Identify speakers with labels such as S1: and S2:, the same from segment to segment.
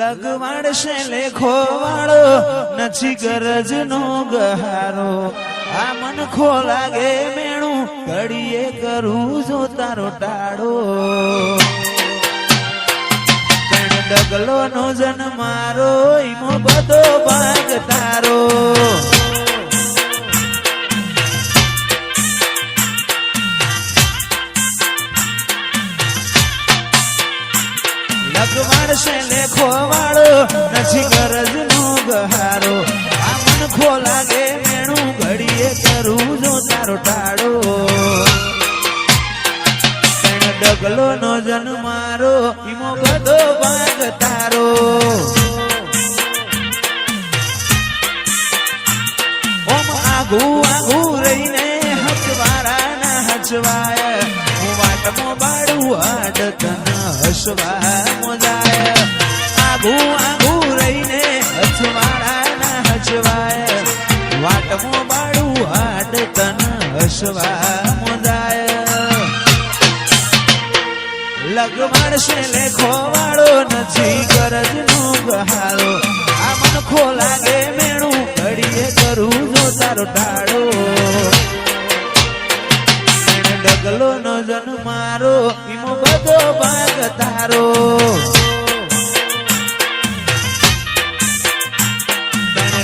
S1: લગવાડશે લેખો વાળો નથી ગરજનો ગહારો આ મન ખો લાગે મેણું ઘડીએ કરું જો તારો ટાળો ડગલો નો જન મારો ઈમો બધો ભાગ તારો લગવાડશે લેખો વાળો નથી ગરજ નો ગહારો આ મન ખો લાગે મેણું ઘડીએ કરું જો તારો ટાળો ડગલો નો જન મારો ઈમો બધો ભાગ તારો ઓમ આગુ આગુ રહીને હચવારા ના હચવાય હું વાટમો બાળું આડ તન હસવા મોજાય આગુ આગુ રહીને હચવારા ના હચવાય વાટમો બાળું આડ તન હસવા મોજાય લગવાડશે લેખો વાળો નથી ગરજ નો ગહારો આ મન ખો લાગે મેણું ઘડીએ કરું જો તારો ટાળો ડગલો નો જન મારો ઈમો બધો ભાગ તારો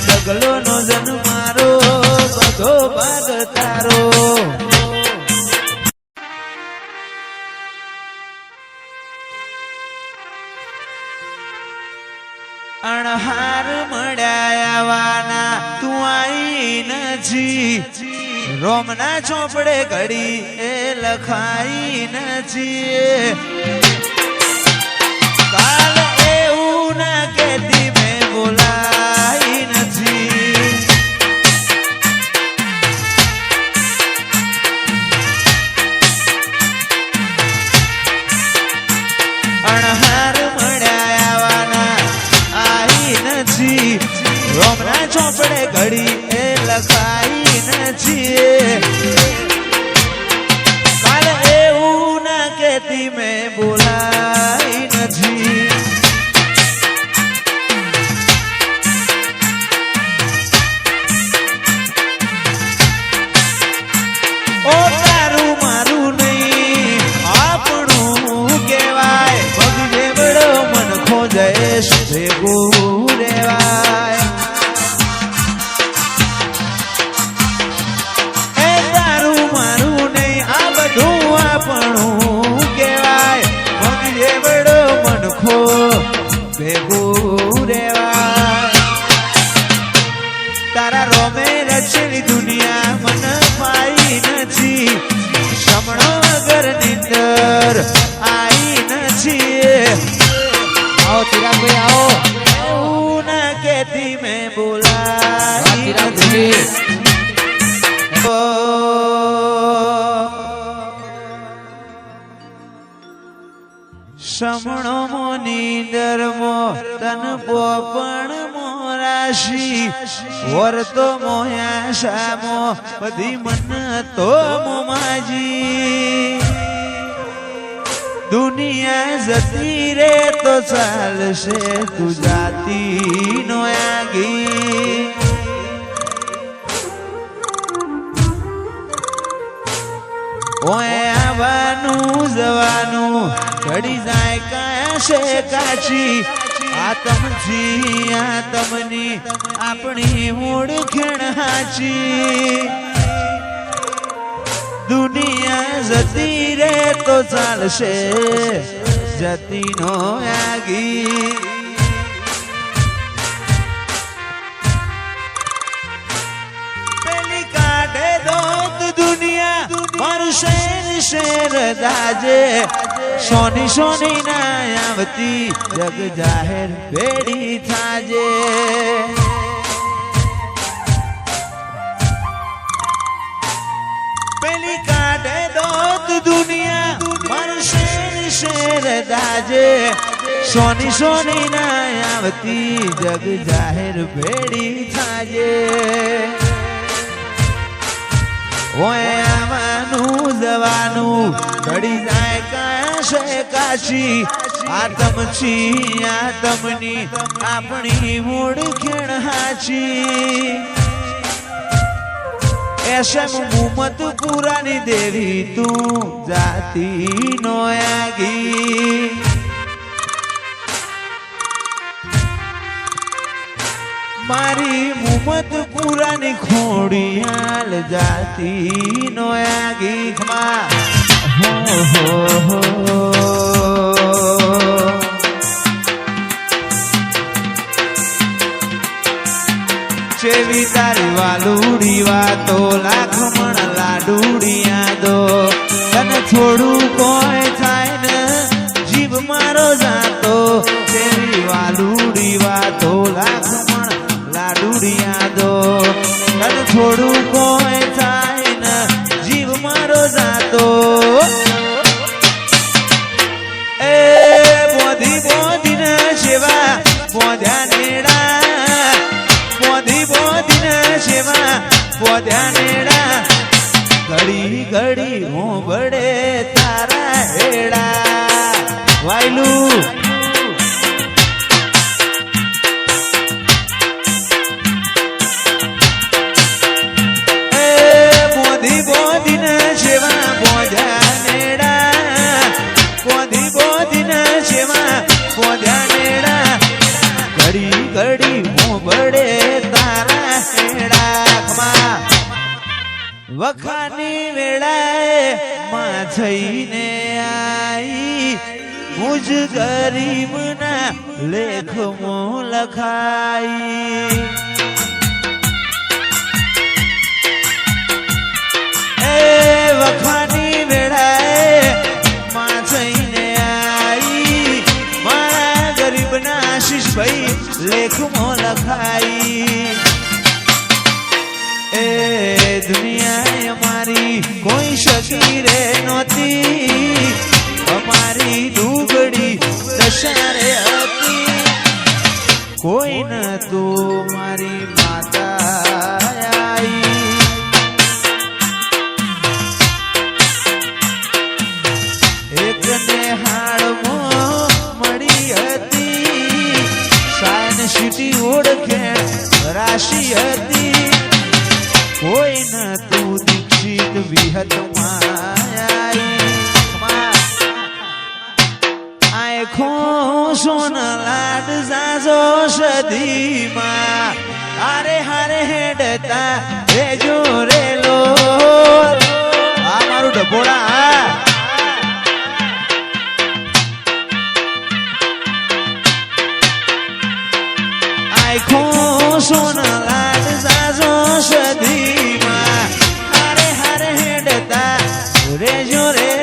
S1: ડગલો નો જન મારો બધો ભાગ તારો અણહાર મળ્યાવાના તું આઈ નથી રોમના ચોપડે ઘડી એ લખાઈ નથી કાલ એવું ના કેતી મેં બોલાઈ નથી અણહાર રોમના ચોપડે ઘડી એ લખાઈ નથી કાલ એવું ના કેતી મેં બોલાઈ નથી ઓ તારું મારું નહીં આપણું કેવાય ભગજે બડો મન ખોજેશ ભેગું રેવાય આપણું કેવાય ભગજે બડો મનખો ભેગું રેવાય તારા રોમે રચેલી દુનિયા મન પાઈ નથી સમણો વગર નિંદર આઈ નથી
S2: આવો ચિરાગભાઈ આવો
S1: એવું ના કેતી મેં બોલાઈ નથી સમણો મોની દરમો તન પોપણ મોરાશી વર્તો મોયા શામો બધી મન તો મોમાજી દુનિયા જતી રે તો ચાલશે તું જાતી નો આગી ઓય આવવાનું જવાનું ઘડી જાય કાયા છે કાચી આતમજી આતમની આપણી ઓળખણ હાચી દુનિયા જતી રે તો ચાલશે જતી નો આગી પેલી કાઢે દોત દુનિયા મારું શેર દાજે સોની સોની ના આવતી જગ જાહેર ભેડી થાજે પેલી કાઢે દોત દુનિયા મારું શેર દાજે સોની સોની ના આવતી જગ જાહેર ભેડી થાજે ઓય આવવાનું જવાનું ઘડી જાય કાયા છે કાશી આતમથી આતમની આપણી ઓળખેણ હાચી એસમ મુમત પુરાની દેવી તું જાતી નો આગી મારી મુમત પુરાની ખોડિયાલ જાતી નો આગી ખમા ચેવી તારી વાલુડી વાતો લાખમણ લાડુડિયા દો તને થોડું કોઈ થાય ને જીવ મારો જાતો ચેવી વાલુડી વાતો લાખમણ લાડુડિયા દો તને થોડું કોઈ થાય ને જીવ મારો જાતો એ બોધી બોધીને સેવા બોધ્યા નેડા સેવા પોધ્યા નેડા ઘડી ઘડી હું બડે તારા હેડા વાયલું એ બોધી બોધીને સેવા પોધ્યા નેડા બોધી બોધીને સેવા પોધ્યા નેડા ઘડી ઘડી હું બડે તારા વખાની વેળાએ માં થઈને આઈ મુજ ગરીબના લેખમાં લખાઈ એ વખાની વેળાએ માં થઈને આઈ મારા ગરીબના આશીષભાઈ લેખમાં લખાઈ એ દુનિયા અમારી કોઈ શકી રે નહોતી અમારી દુબળી દશારે હતી કોઈ ન તો મારી માતા આઈ એકને હાડમાં મળી હતી સાયન સિટી ઓળખે રાશિ હતી કોઈ ન તું દીક્ષિત વિહત આખો સોન લાડ સાસો સદીમાં હારે હારે હેડતા રેજો રેલો આ મારું ડબોડા આખો સોન લાડ સાસો સદીમાં હારે હારે હેડતા રેજો રે